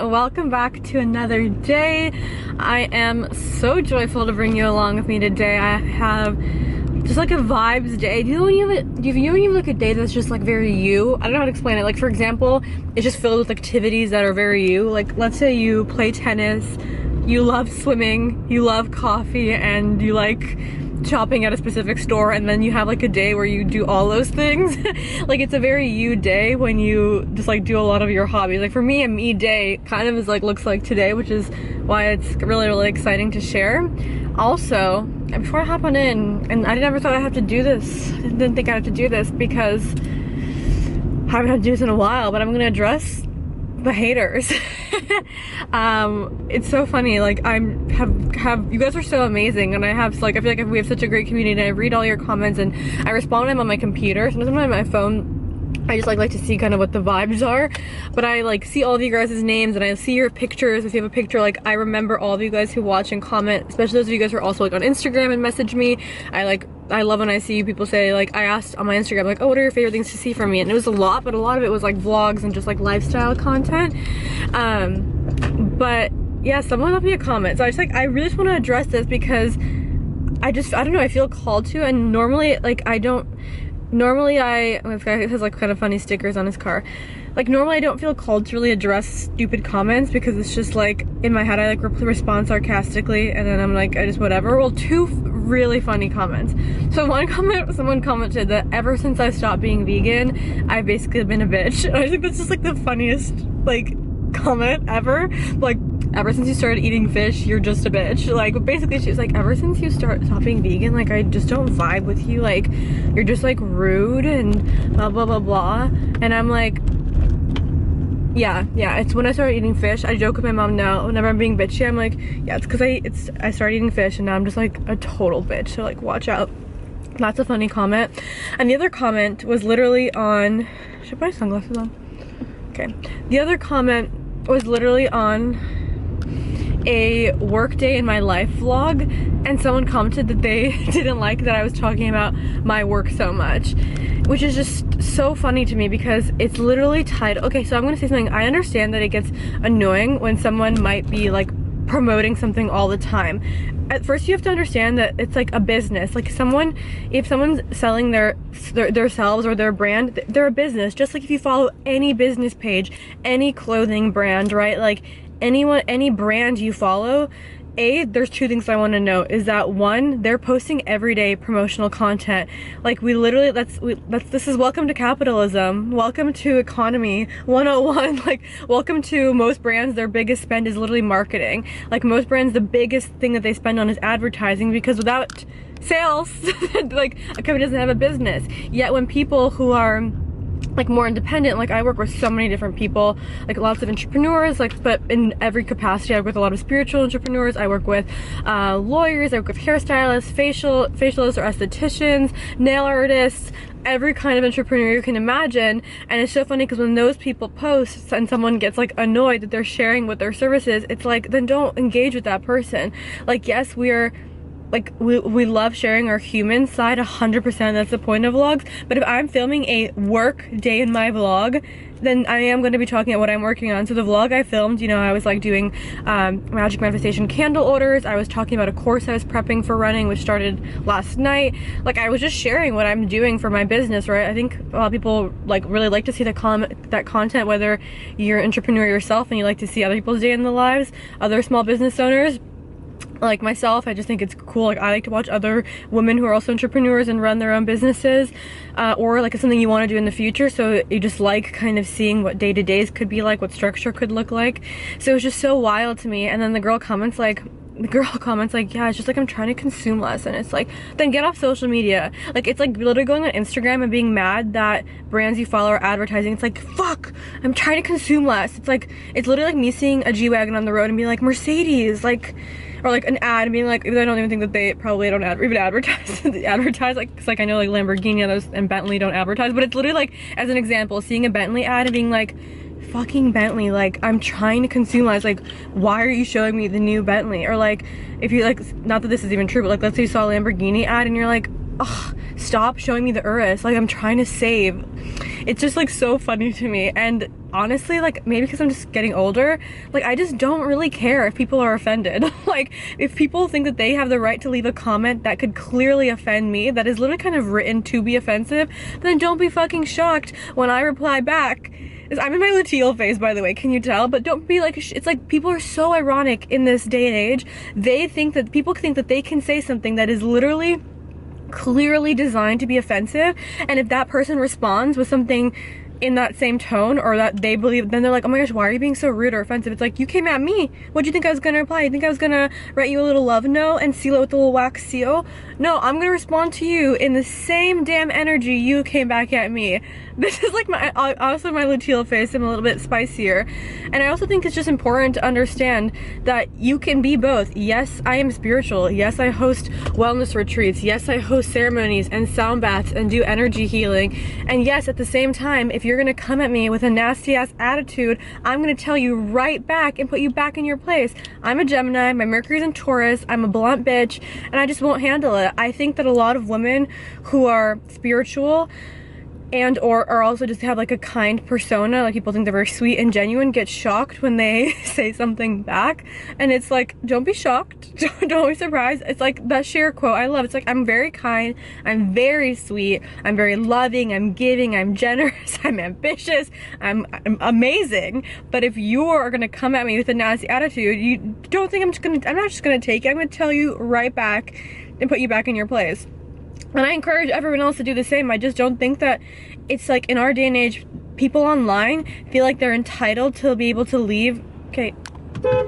welcome back to another day. I am so joyful to bring you along with me today. I have just like a vibes day. Do you know when you have like a day that's just like very you? I don't know how to explain it. Like for example, it's just filled with activities that are very you. Like let's say you play tennis, you love swimming, you love coffee, and you like shopping at a specific store, and then you have like a day where you do all those things. Like it's a very you day when you just like do a lot of your hobbies. Like for me, a me day kind of is like looks like today, which is why it's really exciting to share. Also, before I hop on in, and I never thought I'd have to do this, I didn't think I'd have to do this because I haven't had to do this in a while, but I'm gonna address the haters. It's so funny, like you guys are so amazing, and I feel like we have such a great community, and I read all your comments and I respond to them on my computer. Sometimes on my phone I just like to see kind of what the vibes are, but I like see all of you guys' names and I see your pictures. If you have a picture, like I remember all of you guys who watch and comment, especially those of you guys who are also like on Instagram and message me. I love when I see people say, like, I asked on my Instagram, like, oh, what are your favorite things to see from me? And it was a lot, but a lot of it was like vlogs and just like lifestyle content. But yeah, someone left me a comment. So I really just want to address this because I don't know, I feel called to, and normally, like, this guy has like kind of funny stickers on his car. Like normally I don't feel called to really address stupid comments because it's just like, in my head I like respond sarcastically and then I'm like, I just whatever. Well, two really funny comments. So one comment, someone commented that ever since I stopped being vegan, I've basically been a bitch. And I think that's just like the funniest like comment ever. Like, ever since you started eating fish, you're just a bitch. Like basically she's like, ever since you stopped being vegan, like I just don't vibe with you. Like you're just like rude and blah blah blah blah. And I'm like, yeah, it's when I started eating fish. I joke with my mom now whenever I'm being bitchy, I'm like, yeah, it's because I started eating fish and now I'm just like a total bitch, so like watch out. That's a funny comment. And the other comment was literally on, should I put my sunglasses on? Okay. The other comment was literally on a work day in my life vlog, and someone commented that they didn't like that I was talking about my work so much, which is just so funny to me because it's literally tied. Okay, so I'm gonna say something. I understand that it gets annoying when someone might be like promoting something all the time. At first you have to understand that it's like a business. Like if someone's selling their selves or their brand, they're a business. Just like if you follow any business page, any clothing brand, right? Like any brand you follow, there's two things I want to note is that one, they're posting everyday promotional content. Like we literally, this is welcome to capitalism, welcome to economy 101. Like welcome to most brands, their biggest spend is literally marketing. Like most brands, the biggest thing that they spend on is advertising, because without sales like a company doesn't have a business. Yet when people who are like more independent, like I work with so many different people, like lots of entrepreneurs, like, but in every capacity. I work with a lot of spiritual entrepreneurs, I work with lawyers, I work with hairstylists, facialists or estheticians, nail artists, every kind of entrepreneur you can imagine. And it's so funny because when those people post and someone gets like annoyed that they're sharing with their services, it's like, then don't engage with that person. Like yes, we love sharing our human side 100%, that's the point of vlogs. But if I'm filming a work day in my vlog, then I am going to be talking about what I'm working on. So the vlog I filmed, you know, I was like doing magic manifestation candle orders. I was talking about a course I was prepping for running, which started last night. Like I was just sharing what I'm doing for my business, right? I think a lot of people like really like to see that content, whether you're an entrepreneur yourself and you like to see other people's day in the lives, other small business owners. Like myself, I just think it's cool. Like I like to watch other women who are also entrepreneurs and run their own businesses, or like it's something you want to do in the future, so you just like kind of seeing what day-to-days could be like, what structure could look like. So it was just so wild to me. And then the girl comments like, yeah, it's just like I'm trying to consume less. And it's like, then get off social media. Like it's like literally going on Instagram and being mad that brands you follow are advertising. It's like, fuck, I'm trying to consume less. It's like, it's literally like me seeing a G-Wagon on the road and being like, Mercedes, like, or like an ad and being like, even I don't even think that they probably don't even advertise like, cause like I know like Lamborghini and Bentley don't advertise, but it's literally like, as an example, seeing a Bentley ad and being like, fucking Bentley, like I'm trying to consume less. Like why are you showing me the new Bentley? Or like if you like, not that this is even true, but like let's say you saw a Lamborghini ad and you're like, ugh, stop showing me the Urus. Like, I'm trying to save. It's just like so funny to me. And honestly, like, maybe because I'm just getting older, like, I just don't really care if people are offended. Like, if people think that they have the right to leave a comment that could clearly offend me, that is literally kind of written to be offensive, then don't be fucking shocked when I reply back. I'm in my luteal phase, by the way, can you tell? But don't be like, it's like people are so ironic in this day and age. People think that they can say something that is literally clearly designed to be offensive, and if that person responds with something in that same tone or that they believe, then they're like, oh my gosh, why are you being so rude or offensive? It's like, you came at me. What'd you think I was gonna reply? You think I was gonna write you a little love note and seal it with a little wax seal? No, I'm gonna respond to you in the same damn energy you came back at me. This is like also my luteal phase. I'm a little bit spicier. And I also think it's just important to understand that you can be both. Yes, I am spiritual. Yes, I host wellness retreats. Yes, I host ceremonies and sound baths and do energy healing. And yes, at the same time, if you're gonna come at me with a nasty ass attitude, I'm gonna tell you right back and put you back in your place. I'm a Gemini, my Mercury's in Taurus, I'm a blunt bitch, and I just won't handle it. I think that a lot of women who are spiritual and or also just have like a kind persona, like people think they're very sweet and genuine, get shocked when they say something back. And it's like, don't be shocked, don't be surprised. It's like that Cher quote I love. It's like, I'm very kind, I'm very sweet, I'm very loving, I'm giving, I'm generous, I'm ambitious, I'm amazing. But if you are gonna come at me with a nasty attitude, you don't think I'm not just gonna take it. I'm gonna tell you right back and put you back in your place. And I encourage everyone else to do the same. I just don't think that it's like, in our day and age, people online feel like they're entitled to be able to leave. Okay,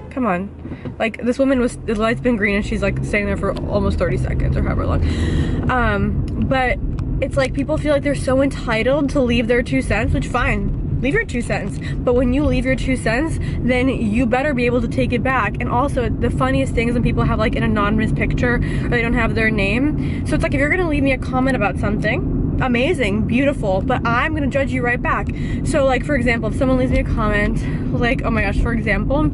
come on. Like, this woman the light's been green and she's like staying there for almost 30 seconds or however long. But it's like people feel like they're so entitled to leave their 2 cents, which fine. Leave your 2 cents, but when you leave your 2 cents, then you better be able to take it back. And also, the funniest thing is when people have like an anonymous picture or they don't have their name. So it's like, if you're gonna leave me a comment about something, amazing, beautiful, but I'm gonna judge you right back. So like, for example, if someone leaves me a comment, like, oh my gosh, for example,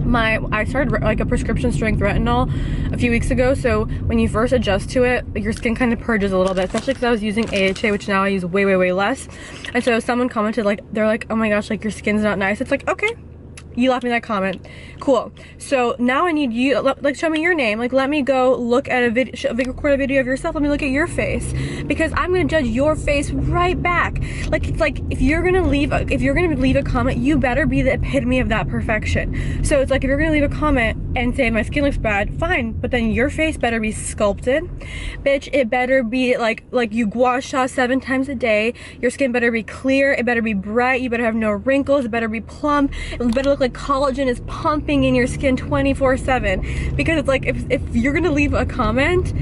I started like a prescription strength retinol a few weeks ago. So when you first adjust to it, your skin kind of purges a little bit, especially because I was using AHA, which now I use way less. And so someone commented, like, they're like, oh my gosh, like, your skin's not nice. It's like, okay, you left me that comment, cool. So now I need you, like, show me your name, like, let me go look at a video, record a video of yourself, let me look at your face, because I'm gonna judge your face right back. Like, it's like, if you're gonna leave a comment, you better be the epitome of that perfection. So it's like, if you're gonna leave a comment and say my skin looks bad, fine, but then your face better be sculpted, bitch. It better be like you gua sha 7 times a day. Your skin better be clear, it better be bright, you better have no wrinkles, it better be plump, it better look like collagen is pumping in your skin 24/7. Because it's like, if you're gonna leave a comment,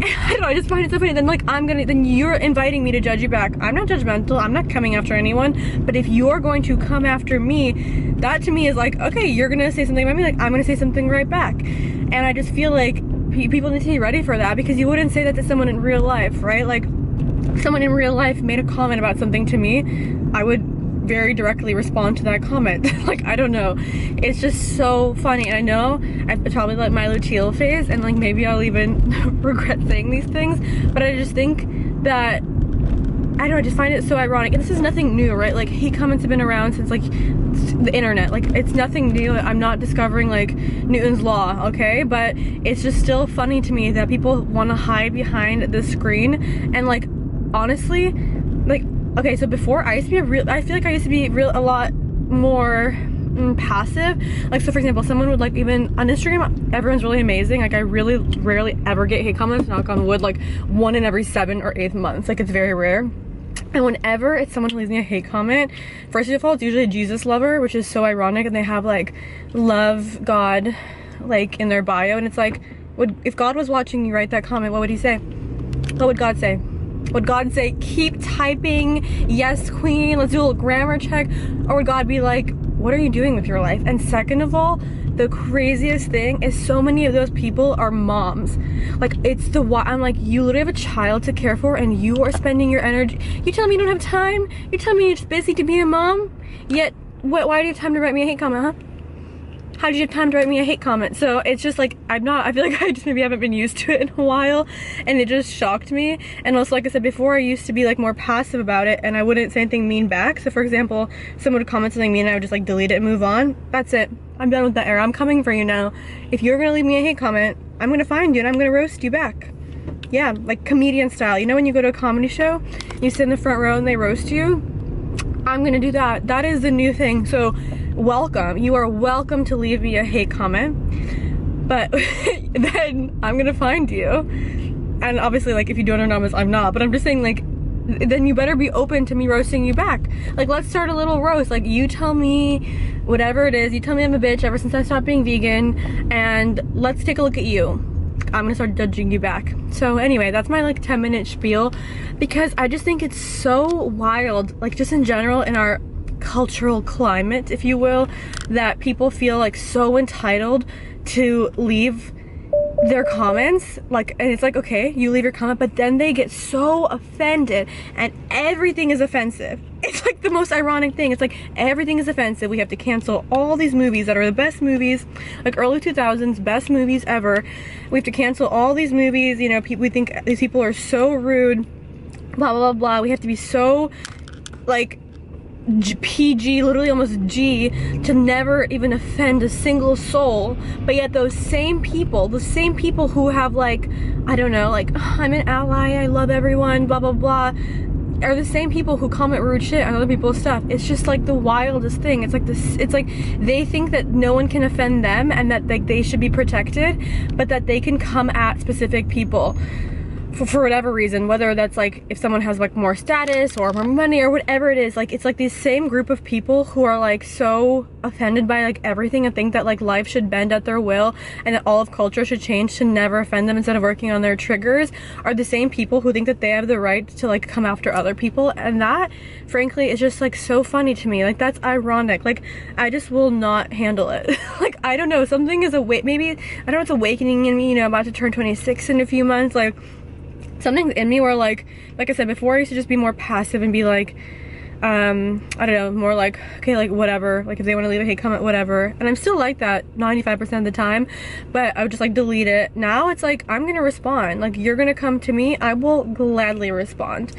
I don't know, I just find it so funny. Then you're inviting me to judge you back. I'm not judgmental, I'm not coming after anyone, but if you're going to come after me, that to me is like, okay, you're gonna say something about me, like, I'm gonna say something right back. And I just feel like people need to be ready for that, because you wouldn't say that to someone in real life, right? Like, if someone in real life made a comment about something to me, I would very directly respond to that comment. Like, I don't know, it's just so funny. And I know I probably like my luteal phase, and like maybe I'll even regret saying these things, but I just think that, I don't know, I just find it so ironic. And this is nothing new, right? Like, hate comments have been around since like the internet. Like, it's nothing new. I'm not discovering like Newton's law, okay? But it's just still funny to me that people want to hide behind the screen. And like, honestly, like, okay, so before I feel like I used to be a lot more passive. Like, so for example, someone would like, even on Instagram, everyone's really amazing. Like, I really rarely ever get hate comments, knock on wood, like 1 in every 7 or 8 months. Like, it's very rare. And whenever it's someone who leaves me a hate comment, first of all, it's usually a Jesus lover, which is so ironic, and they have like love God like in their bio, and it's like, if God was watching you write that comment, what would he say? What would God say? Would God say, keep typing, yes queen, let's do a little grammar check? Or would God be like, what are you doing with your life? And second of all, the craziest thing is so many of those people are moms. Like, I'm like, you literally have a child to care for, and you are spending your energy. You tell me you don't have time? You tell me you're just busy to be a mom? Yet, why do you have time to write me a hate comment, huh? how did you have time to write me a hate comment? So it's just like, I feel like I just maybe haven't been used to it in a while, and it just shocked me. And also, like I said before, I used to be like more passive about it, and I wouldn't say anything mean back. So for example, someone would comment something mean and I would just like delete it and move on. That's it. I'm done with that era. I'm coming for you now. If you're gonna leave me a hate comment, I'm gonna find you and I'm gonna roast you back. Yeah, like comedian style. You know when you go to a comedy show, you sit in the front row and they roast you? I'm gonna do that. That is the new thing. So welcome. You are welcome to leave me a hate comment. But then I'm gonna find you. And obviously, like, if you do it anonymous, I'm not. But I'm just saying, like, then you better be open to me roasting you back. Like, let's start a little roast. Like, you tell me whatever it is. You tell me I'm a bitch ever since I stopped being vegan. And let's take a look at you. I'm gonna start judging you back. So anyway, that's my like 10-minute spiel, because I just think it's so wild, like just in general in our cultural climate, if you will, that people feel like so entitled to leave their comments, like, and it's like, okay, you leave your comment, but then they get so offended and everything is offensive. It's like the most ironic thing. It's like everything is offensive. We have to cancel all these movies that are the best movies, like early 2000s best movies ever. We have to cancel all these movies, you know, we think these people are so rude, blah blah blah blah. We have to be so like PG, literally almost G, to never even offend a single soul. But yet those same people, the same people who have like, I don't know, like, oh, I'm an ally, I love everyone, blah blah blah, are the same people who comment rude shit on other people's stuff. It's just like the wildest thing. It's like this, it's like they think that no one can offend them and that like they should be protected, but that they can come at specific people for whatever reason, whether that's like if someone has like more status or more money or whatever it is. Like, it's like these same group of people who are like so offended by like everything and think that like life should bend at their will and that all of culture should change to never offend them instead of working on their triggers, are the same people who think that they have the right to like come after other people. And that frankly is just like so funny to me. Like, that's ironic. Like, I just will not handle it. Like, I don't know, something is maybe, I don't know, it's awakening in me, you know, about to turn 26 in a few months. Like, something's in me where like I said before, I used to just be more passive and be like, I don't know, more like, okay, like whatever, like if they want to leave a hate comment, whatever. And I'm still like that 95% of the time, but I would just like delete it. Now it's like, I'm gonna respond. Like, you're gonna come to me, I will gladly respond.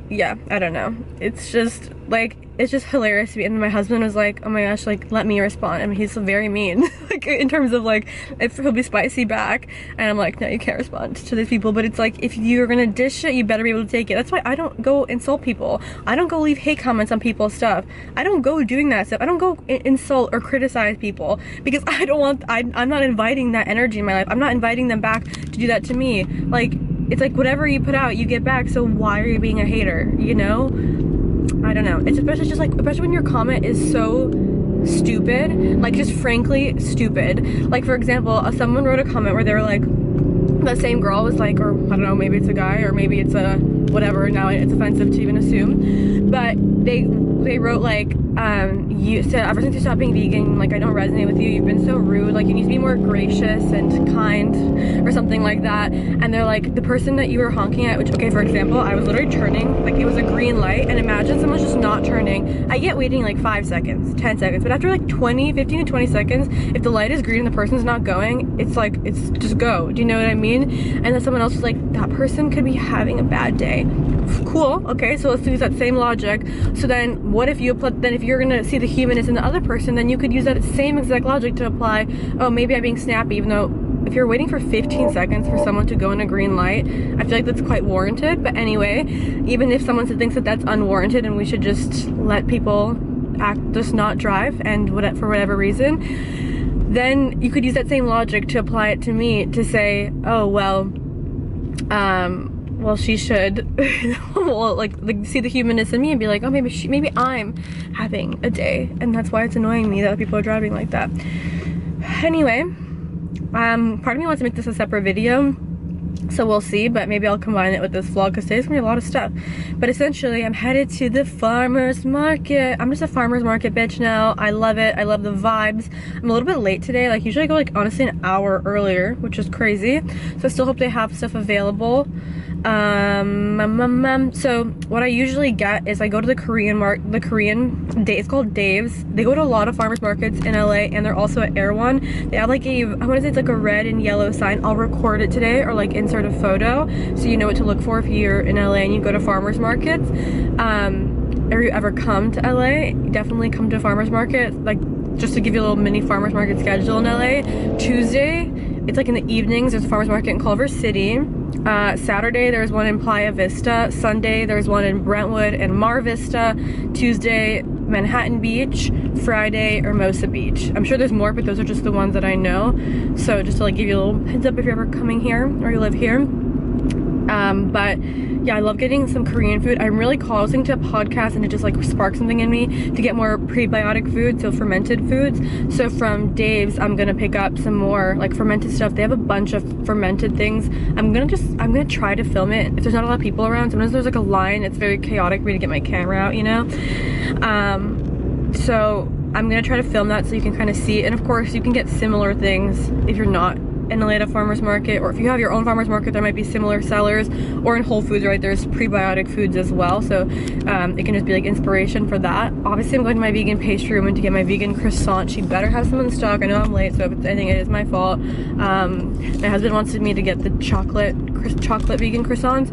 Yeah, I don't know. It's just like, it's just hilarious to me. And my husband was like, oh my gosh, like, let me respond. I mean, he's very mean, like in terms of like, if he'll be spicy back. And I'm like, no, you can't respond to these people. But it's like, if you're gonna dish it, you better be able to take it. That's why I don't go insult people. I don't go leave hate comments on people's stuff. I don't go doing that stuff. I don't go insult or criticize people, because I don't want, I'm not inviting that energy in my life. I'm not inviting them back to do that to me. Like, it's like whatever you put out, you get back. So why are you being a hater, you know? I don't know. It's especially when your comment is so stupid, like just frankly stupid. Like, for example, someone wrote a comment where they were like, the same girl was like, or I don't know, maybe it's a guy or maybe it's a whatever, now it's offensive to even assume, but they wrote like, you said ever since you stopped being vegan, like I don't resonate with you, you've been so rude, like you need to be more gracious and kind or something like that. And they're like, the person that you were honking at, which, okay, for example, I was literally turning, like it was a green light, and imagine someone's just not turning. I get waiting like 5 seconds, 10 seconds, but after like 15 to 20 seconds, if the light is green and the person's not going, it's like, it's just go. Do you know what I mean? And then someone else was like, that person could be having a bad day. Cool, okay, so let's use that same logic. So then what if you apply, then if you're gonna see the humanist in the other person, then you could use that same exact logic to apply, oh, maybe I'm being snappy, even though if you're waiting for 15 seconds for someone to go in a green light, I feel like that's quite warranted. But anyway, even if someone thinks that that's unwarranted and we should just let people just not drive and for whatever reason, then you could use that same logic to apply it to me, to say, oh, well, she should well, like see the humanist in me and be like, oh, maybe I'm having a day and that's why it's annoying me that people are driving like that. Anyway, part of me wants to make this a separate video, so we'll see, but maybe I'll combine it with this vlog because today's gonna be a lot of stuff. But essentially, I'm headed to the farmer's market. I'm just a farmer's market bitch now. I love it. I love the vibes. I'm a little bit late today. Like, usually I go like honestly an hour earlier, which is crazy. So I still hope they have stuff available. So what I usually get is I go to the Korean day. It's called Dave's. They go to a lot of farmers markets in LA, and they're also at Air One. They have like I want to say it's like a red and yellow sign. I'll record it today or like insert a photo so you know what to look for if you're in LA and you go to farmers markets. If you ever come to LA, definitely come to a farmers market. Like, just to give you a little mini farmers market schedule in LA. Tuesday, it's like in the evenings, there's a farmers market in Culver City. Saturday, there's one in Playa Vista. Sunday, there's one in Brentwood and Mar Vista. Tuesday, Manhattan Beach. Friday, Hermosa Beach. I'm sure there's more, but those are just the ones that I know. So just to like give you a little heads up if you're ever coming here or you live here. But yeah, I love getting some Korean food. I'm really causing to a podcast and it just like sparked something in me to get more prebiotic food, so fermented foods. So from Dave's, I'm gonna pick up some more like fermented stuff. They have a bunch of fermented things. I'm gonna try to film it if there's not a lot of people around. Sometimes there's like a line, it's very chaotic for me to get my camera out, you know? So I'm gonna try to film that so you can kind of see it. And of course you can get similar things if you're not in a Atlanta farmers market, or if you have your own farmers market, there might be similar sellers, or in Whole Foods, right, there's prebiotic foods as well, so it can just be like inspiration for that. Obviously I'm going to my vegan pastry woman to get my vegan croissant. She better have some in stock. I know I'm late, so if it's anything, it is my fault. My husband wanted me to get the chocolate vegan croissants.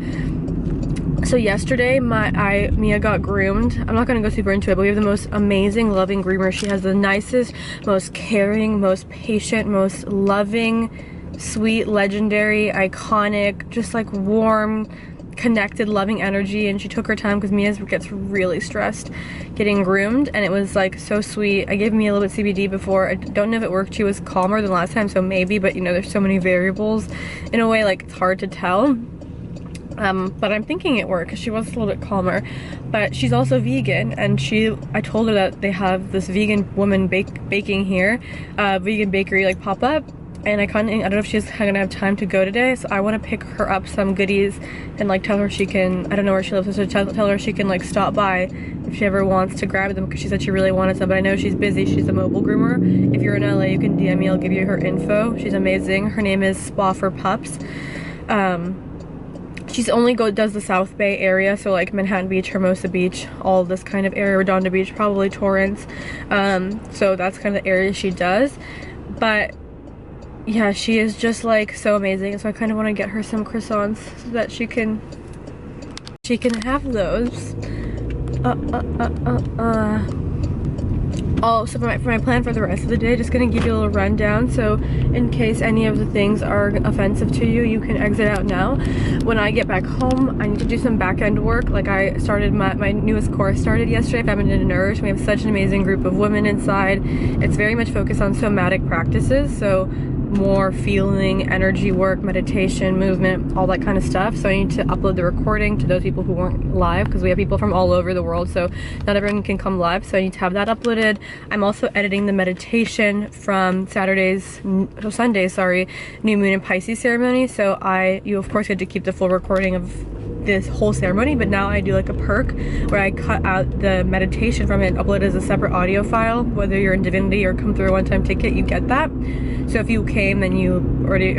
So yesterday, Mia got groomed. I'm not gonna go super into it, but we have the most amazing, loving groomer. She has the nicest, most caring, most patient, most loving, sweet, legendary, iconic, just like warm, connected, loving energy. And she took her time because Mia gets really stressed getting groomed, and it was like so sweet. I gave Mia a little bit CBD before. I don't know if it worked. She was calmer than last time, so maybe, but you know, there's so many variables in a way, like it's hard to tell. But I'm thinking it worked because she was a little bit calmer. But she's also vegan, and I told her that they have this vegan woman baking here, vegan bakery like pop up, and I don't know if she's gonna have time to go today, so I want to pick her up some goodies and like tell her she can, I don't know where she lives, so tell her she can like stop by if she ever wants to grab them, because she said she really wanted some, but I know she's busy. She's a mobile groomer. If you're in LA, you can DM me, I'll give you her info. She's amazing. Her name is Spa for Pups. She's only does the South Bay area, so like Manhattan Beach, Hermosa Beach, all this kind of area, Redondo Beach, probably Torrance. So that's kind of the area she does. But yeah, she is just like so amazing. So I kind of want to get her some croissants so that she can have those. Oh, so for my plan for the rest of the day, just gonna give you a little rundown. So in case any of the things are offensive to you, you can exit out now. When I get back home, I need to do some back-end work. Like I started my newest course started yesterday, Feminine Nourish. We have such an amazing group of women inside. It's very much focused on somatic practices, so more feeling, energy work, meditation, movement, all that kind of stuff. So I need to upload the recording to those people who weren't live, because we have people from all over the world, so not everyone can come live, so I need to have that uploaded. I'm also editing the meditation from Sunday's, new moon and Pisces ceremony, so you of course get to keep the full recording of this whole ceremony, but now I do like a perk where I cut out the meditation from it and upload it as a separate audio file. Whether you're in Divinity or come through a one-time ticket, you get that. So if you came, then as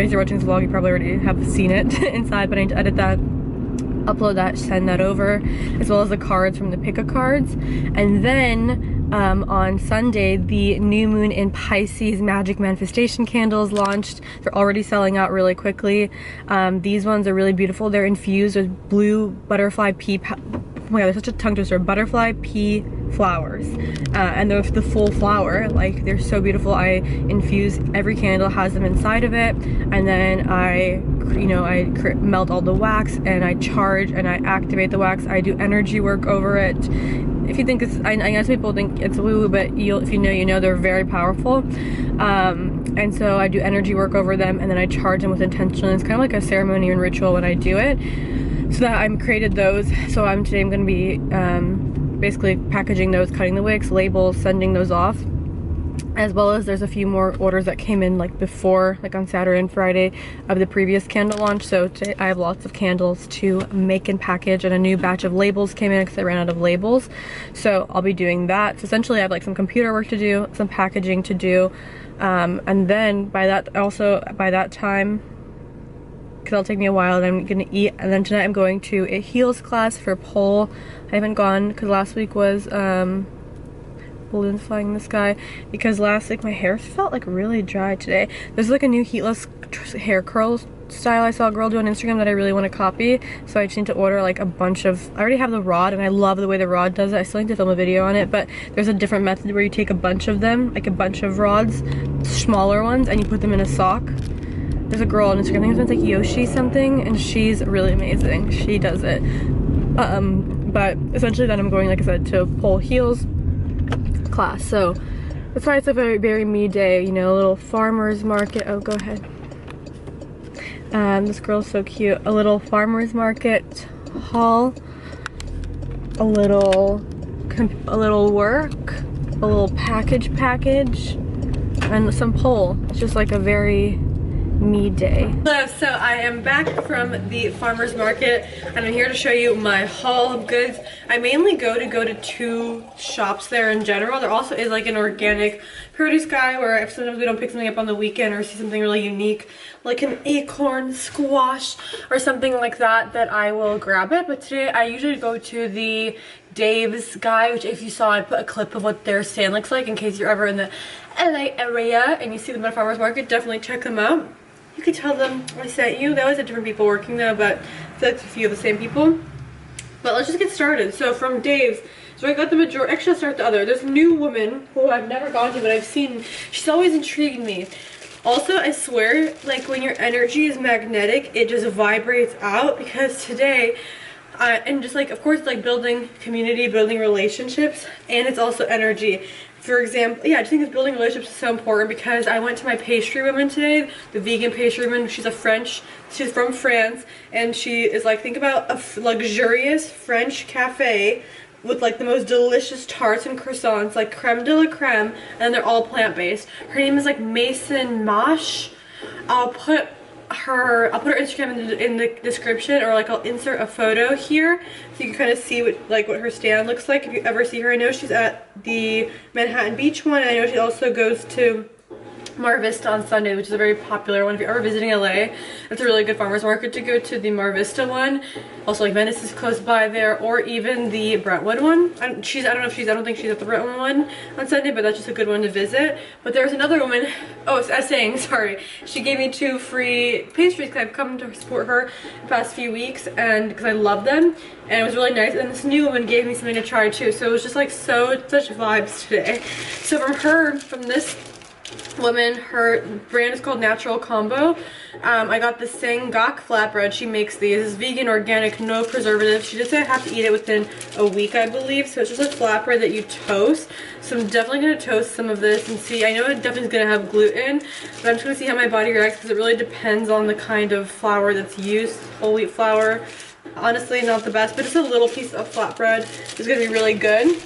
you're watching this vlog, you probably already have seen it inside, but I need to edit that, upload that, send that over, as well as the cards from the pick-a cards. And then on Sunday, the new moon in Pisces magic manifestation candles launched. They're already selling out really quickly. These ones are really beautiful. They're infused with blue butterfly pea, oh my god, they're such a tongue twister, butterfly pea flowers, and they're the full flower. Like, they're so beautiful. I infuse, every candle has them inside of it, and then I melt all the wax, and I charge and I activate the wax. I do energy work over it. If you think it's, I guess people think it's woo-woo, but if you know, you know, they're very powerful. And so I do energy work over them, and then I charge them with intention. It's kind of like a ceremony and ritual when I do it. So that I'm created those. So today I'm going to be basically packaging those, cutting the wicks, labels, sending those off. As well as there's a few more orders that came in like before, like on Saturday and Friday of the previous candle launch. So today I have lots of candles to make and package, and a new batch of labels came in because I ran out of labels. So I'll be doing that. So essentially I have like some computer work to do, some packaging to do. And then by that time, because that'll take me a while, and I'm gonna eat. And then tonight I'm going to a heels class for pole. I haven't gone because last week was balloons flying in the sky, because last week my hair felt like really dry today. There's like a new heatless hair curl style I saw a girl do on Instagram that I really want to copy, so I just need to order like a bunch of, I already have the rod and I love the way the rod does it. I still need to film a video on it, but there's a different method where you take a bunch of them, like a bunch of rods, smaller ones, and you put them in a sock. There's a girl on Instagram, I think it's like Yoshi something, and she's really amazing. She does it. But essentially then I'm going, like I said, to pole heels class. So that's why it's a very, very me day, you know, a little farmer's market. Oh, go ahead. This girl's so cute. A little farmer's market haul, a little work, a little package, and some pole. It's just like a very me day. Hello, so I am back from the farmer's market and I'm here to show you my haul of goods. I mainly go to two shops there in general. There also is like an organic produce guy where if sometimes we don't pick something up on the weekend or see something really unique like an acorn squash or something like that, that I will grab it. But today I usually go to the Dave's guy, which if you saw, I put a clip of what their stand looks like in case you're ever in the LA area and you see them at a farmer's market. Definitely check them out. You could tell them I sent you. They always have different people working there, but I feel like it's a few of the same people. But let's just get started. So from Dave's, so I got the majority. Actually, I'll start with the other. There's a new woman who I've never gone to, but I've seen. She's always intrigued me. Also, I swear, like when your energy is magnetic, it just vibrates out, because today, and just like, of course, like building community, building relationships, and it's also energy. For example, yeah, I just think this building relationships is so important, because I went to my pastry woman today, the vegan pastry woman. She's from France, and she is like, think about a luxurious French cafe with like the most delicious tarts and croissants, like creme de la creme, and they're all plant-based. Her name is like Mason Mosh. I'll put her Instagram in the description, or like I'll insert a photo here so you can kind of see what her stand looks like if you ever see her. I know she's at the Manhattan Beach one. I know she also goes to Mar Vista on Sunday, which is a very popular one. If you're ever visiting LA, it's a really good farmer's market to go to, the Mar Vista one. Also, like Venice is close by there, or even the Brentwood one. I don't think she's at the Brentwood one on Sunday, but that's just a good one to visit. But there's another woman, I was saying, sorry, she gave me 2 free pastries because I've come to support her the past few weeks, and because I love them, and it was really nice. And this new woman gave me something to try too, so it was just like such vibes today. So from this woman, her brand is called Natural Combo. I got the Sangak flatbread. She makes these. It's vegan, organic, no preservatives. She did say I have to eat it within a week, I believe. So it's just a flatbread that you toast. So I'm definitely going to toast some of this and see. I know it definitely is going to have gluten, but I'm just going to see how my body reacts, because it really depends on the kind of flour that's used. Whole wheat flour, honestly not the best, but just a little piece of flatbread is going to be really good.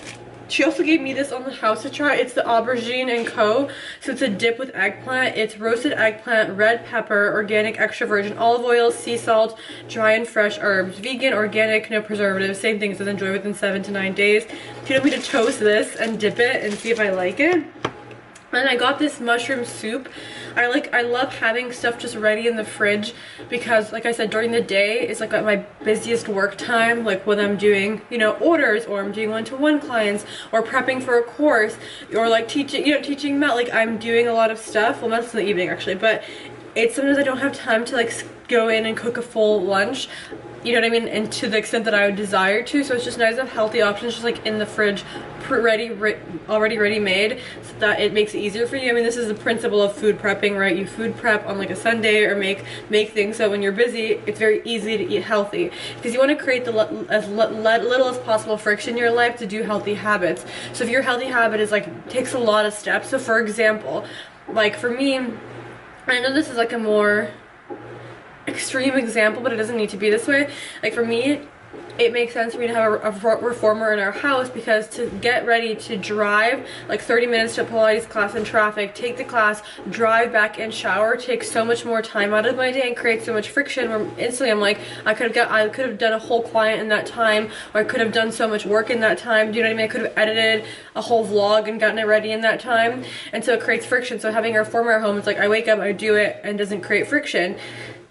She also gave me this on the house to try. It's the Aubergine and Co. So it's a dip with eggplant. It's roasted eggplant, red pepper, organic extra virgin olive oil, sea salt, dry and fresh herbs. Vegan, organic, no preservatives. Same thing, it says enjoy within 7 to 9 days. She told me to toast this and dip it and see if I like it. And I got this mushroom soup. I love having stuff just ready in the fridge, because like I said, during the day is like at my busiest work time, like when I'm doing, you know, orders, or I'm doing one-to-one clients, or prepping for a course, or like teaching Mel. Like I'm doing a lot of stuff. Well, that's in the evening actually, but it's sometimes I don't have time to like go in and cook a full lunch, you know what I mean, and to the extent that I would desire to. So it's just nice to have healthy options just like in the fridge, already ready-made, so that it makes it easier for you. I mean, this is the principle of food prepping, right? You food prep on like a Sunday, or make things so when you're busy, it's very easy to eat healthy, because you want to create as little as possible friction in your life to do healthy habits. So if your healthy habit is like, takes a lot of steps. So for example, like for me, I know this is like a more extreme example, but it doesn't need to be this way. Like for me, it makes sense for me to have a reformer in our house, because to get ready to drive like 30 minutes to a Pilates class in traffic, take the class, drive back and shower, takes so much more time out of my day and creates so much friction, where instantly I'm like, I could have done a whole client in that time, or I could have done so much work in that time. Do you know what I mean? I could have edited a whole vlog and gotten it ready in that time, and so it creates friction. So having a reformer at home, it's like I wake up, I do it, and doesn't create friction.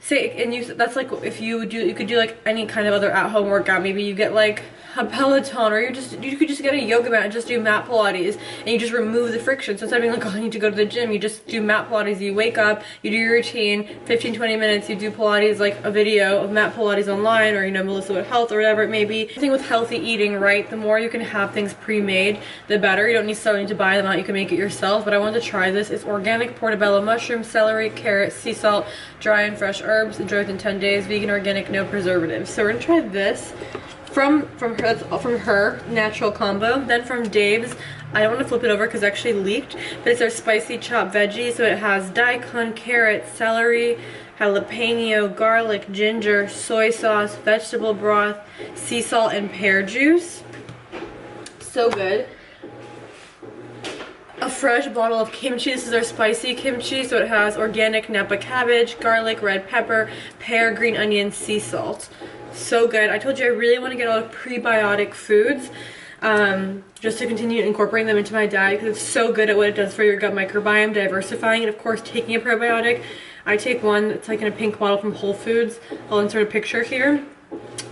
say, and that's like if you could do like any kind of other at-home workout. Maybe you get like a Peloton, or you could just get a yoga mat and just do mat Pilates, and you just remove the friction. So instead of being like, oh, I need to go to the gym, you just do mat Pilates. You wake up, you do your routine, 15-20 minutes, you do Pilates, like a video of mat Pilates online, or you know, Melissa with Health, or whatever it may be. The thing with healthy eating, right, the more you can have things pre-made, the better. You don't necessarily need to buy them out, you can make it yourself. But I wanted to try this. It's organic portobello mushroom, celery, carrot, sea salt, dry and fresh herbs, enjoy within 10 days, vegan, organic, no preservatives. So we're gonna try this from her natural combo. Then from Dave's, I don't want to flip it over because it actually leaked, but it's our spicy chopped veggies. So it has daikon, carrot, celery, jalapeno, garlic, ginger, soy sauce, vegetable broth, sea salt, and pear juice. So good. A fresh bottle of kimchi. This is our spicy kimchi, so it has organic Napa cabbage, garlic, red pepper, pear, green onion, sea salt. So good. I told you I really want to get a lot of prebiotic foods, just to continue incorporating them into my diet, because it's so good at what it does for your gut microbiome, diversifying, and of course taking a probiotic. I take one that's like in a pink bottle from Whole Foods. I'll insert a picture here.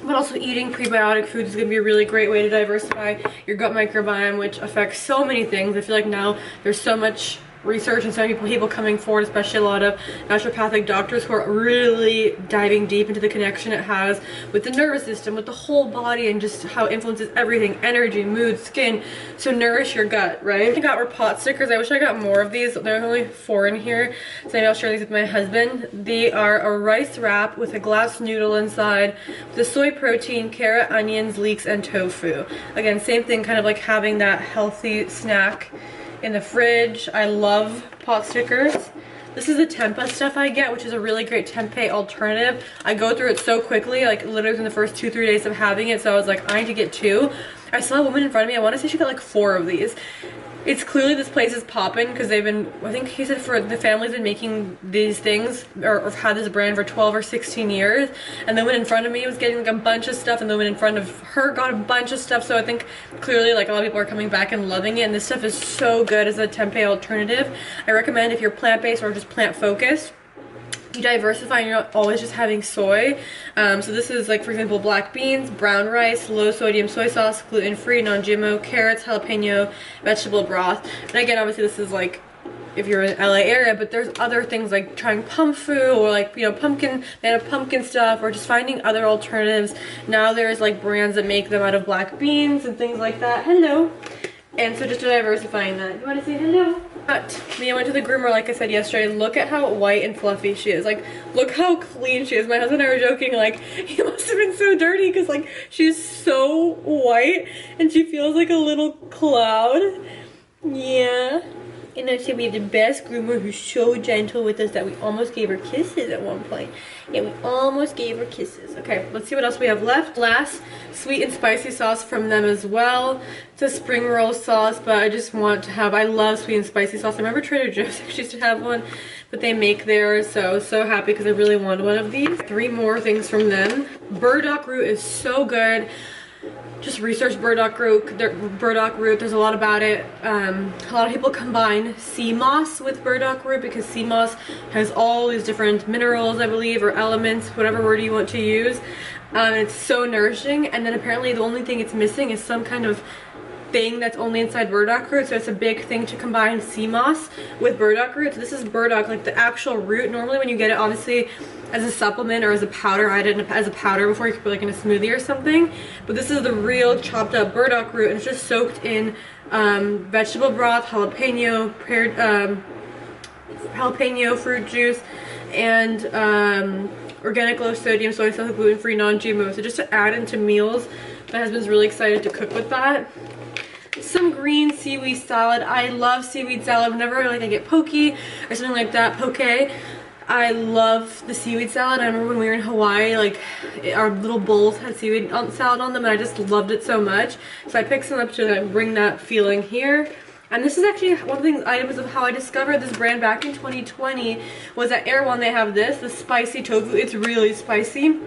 But also eating prebiotic foods is going to be a really great way to diversify your gut microbiome, which affects so many things. I feel like now there's so much research and so many people coming forward, especially a lot of naturopathic doctors who are really diving deep into the connection it has with the nervous system, with the whole body, and just how it influences everything: energy, mood, skin. So nourish your gut, right? I got our pot stickers. I wish I got more of these. There are only 4 in here, so maybe I'll share these with my husband. They are a rice wrap with a glass noodle inside, with the soy protein, carrot, onions, leeks, and tofu. Again, same thing, kind of like having that healthy snack in the fridge. I love pot stickers. This is the tempeh stuff I get, which is a really great tempeh alternative. I go through it so quickly, like literally within the first 2-3 days of having it, so I was like, I need to get 2. I saw a woman in front of me, I want to say she got like 4 of these. It's clearly this place is popping because they've been, I think he said for the family's been making these things or had this brand for 12 or 16 years. And the woman in front of me was getting like a bunch of stuff, and the woman in front of her got a bunch of stuff. So I think clearly like a lot of people are coming back and loving it. And this stuff is so good as a tempeh alternative. I recommend if you're plant-based or just plant-focused, you diversify and you're not always just having soy. So this is like, for example, black beans, brown rice, low sodium soy sauce, gluten-free, non-GMO, carrots, jalapeno, vegetable broth. And again, obviously this is like if you're in the LA area, but there's other things like trying pumfu, or like, you know, pumpkin, they have pumpkin stuff, or just finding other alternatives. Now there's like brands that make them out of black beans and things like that. Hello. And so just diversifying that. You want to say hello? But me, I went to the groomer, like I said yesterday. Look at how white and fluffy she is. Like, look how clean she is. My husband and I were joking, like, he must have been so dirty because, like, she's so white and she feels like a little cloud. Yeah. And I said we have the best groomer who's so gentle with us that we almost gave her kisses at one point. Yeah, we almost gave her kisses. Okay, let's see what else we have left. Last, sweet and spicy sauce from them as well. It's a spring roll sauce, but I just want to have, I love sweet and spicy sauce. I remember Trader Joe's actually used to have one, but they make theirs, so I was so happy because I really wanted one of these. 3 more things from them. Burdock root is so good. Just research burdock root. There's a lot about it. A lot of people combine sea moss with burdock root because sea moss has all these different minerals, I believe, or elements, whatever word you want to use. It's so nourishing, and then apparently the only thing it's missing is some kind of thing that's only inside burdock root, so it's a big thing to combine sea moss with burdock root. So this is burdock, like the actual root. Normally when you get it, obviously as a supplement or as a powder, I did it as a powder before, you could put like in a smoothie or something, but this is the real chopped up burdock root, and it's just soaked in vegetable broth, jalapeno, fruit juice, and organic low sodium soy sauce, gluten-free, non-GMO. So just to add into meals, my husband's really excited to cook with that. Some green seaweed salad. I love seaweed salad. Whenever like I get poke or something like that, poke, I love the seaweed salad. I remember when we were in Hawaii, like our little bowls had seaweed salad on them, and I just loved it so much. So I picked some up to bring that feeling here. And this is actually one of the items of how I discovered this brand back in 2020 was at Erewhon. They have this, the spicy tofu. It's really spicy,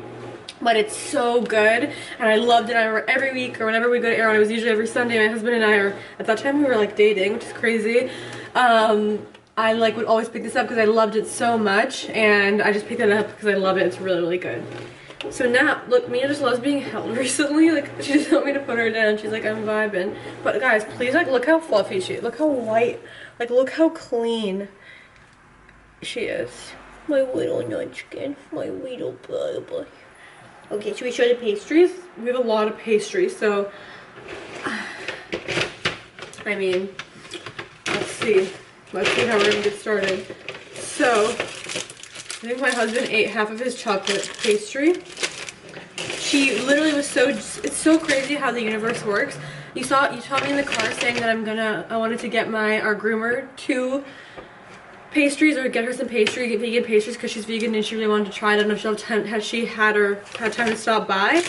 but it's so good, and I loved it. I remember every week or whenever we go to Erewhon, it was usually every Sunday, my husband and I, or at that time we were like dating, which is crazy, I like would always pick this up because I loved it so much, and I just picked it up because I love it. It's really, really good. So now, look, Mia just loves being held recently. Like, she just want me to put her down. She's like, I'm vibing. But guys, please, like, look how fluffy she is. Look how white. Like, look how clean she is. My little nutkin. My little baby. Okay, should we show the pastries? We have a lot of pastries, so... I mean, let's see. Let's see how we're gonna get started. So, I think my husband ate half of his chocolate pastry. She literally was so, it's so crazy how the universe works. You saw me in the car saying that I wanted to get our groomer 2 pastries, or get her some vegan pastries, because she's vegan and she really wanted to try it. I don't know if she had time to stop by.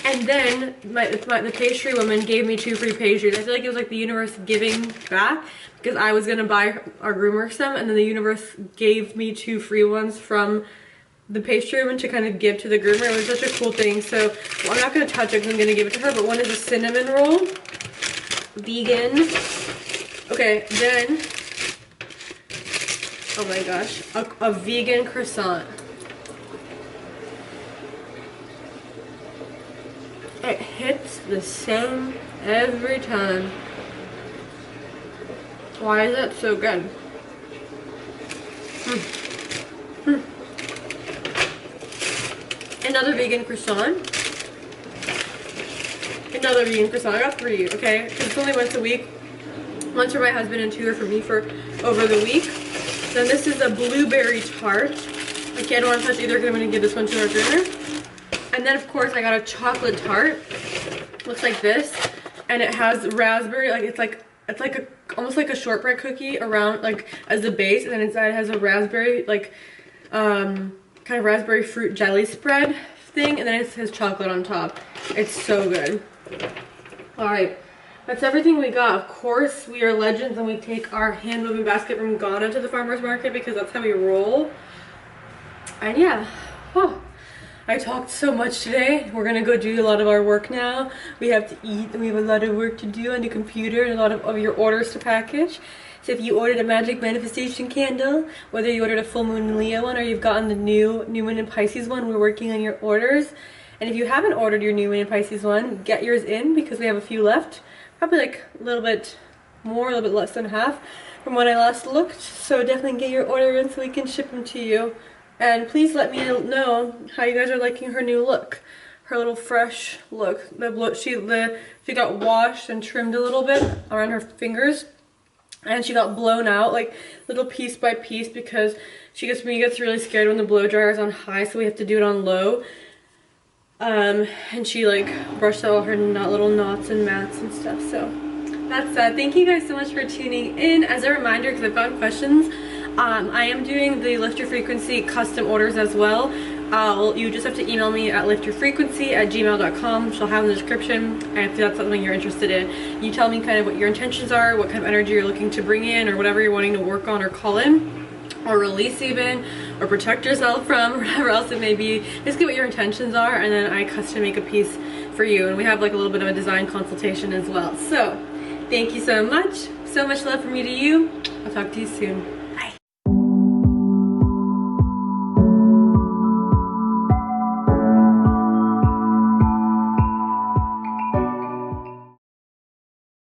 And then the pastry woman gave me 2 free pastries. I feel like it was like the universe giving back, because I was gonna buy our groomer some, and then the universe gave me 2 free ones from the pastry woman to kind of give to the groomer. It was such a cool thing. So well, I'm not gonna touch it because I'm gonna give it to her, but one is a cinnamon roll, vegan. Okay, then, oh my gosh, a vegan croissant. It hits the same every time. Why is that so good? Another vegan croissant. Another vegan croissant. I got 3, okay? It's only once a week. Once for my husband and 2 are for me for over the week. Then this is a blueberry tart. Okay, I don't want to touch either because I'm going to give this one to our groomer. And then of course I got a chocolate tart. Looks like this. And it has raspberry, like it's like almost like a shortbread cookie around, like, as the base, and then inside it has a raspberry, like kind of raspberry fruit jelly spread thing, and then it has chocolate on top. It's so good. All right, that's everything we got. Of course, we are legends and we take our hand moving basket from Ghana to the farmer's market because that's how we roll. And yeah, oh, I talked so much today. We're gonna go do a lot of our work now. We have to eat and we have a lot of work to do on the computer and a lot of your orders to package. So if you ordered a magic manifestation candle, whether you ordered a full moon Leo one or you've gotten the new moon and Pisces one, we're working on your orders. And if you haven't ordered your new moon and Pisces one, get yours in because we have a few left. Probably like a little bit more, a little bit less than half from when I last looked. So definitely get your order in so we can ship them to you. And please let me know how you guys are liking her new look. Her little fresh look. She got washed and trimmed a little bit around her fingers. And she got blown out like little piece by piece because Mia gets really scared when the blow dryer is on high, so we have to do it on low. And she like brushed out all her little knots and mats and stuff. So that's that. Thank you guys so much for tuning in. As a reminder, because I've gotten questions, I am doing the Lift Your Frequency custom orders as well. You just have to email me at liftyourfrequency@gmail.com, which I'll have in the description. And if that's something you're interested in, you tell me kind of what your intentions are, what kind of energy you're looking to bring in, or whatever you're wanting to work on or call in, or release even, or protect yourself from, or whatever else it may be. Just get what your intentions are, and then I custom make a piece for you. And we have like a little bit of a design consultation as well. So thank you so much. So much love from me to you. I'll talk to you soon.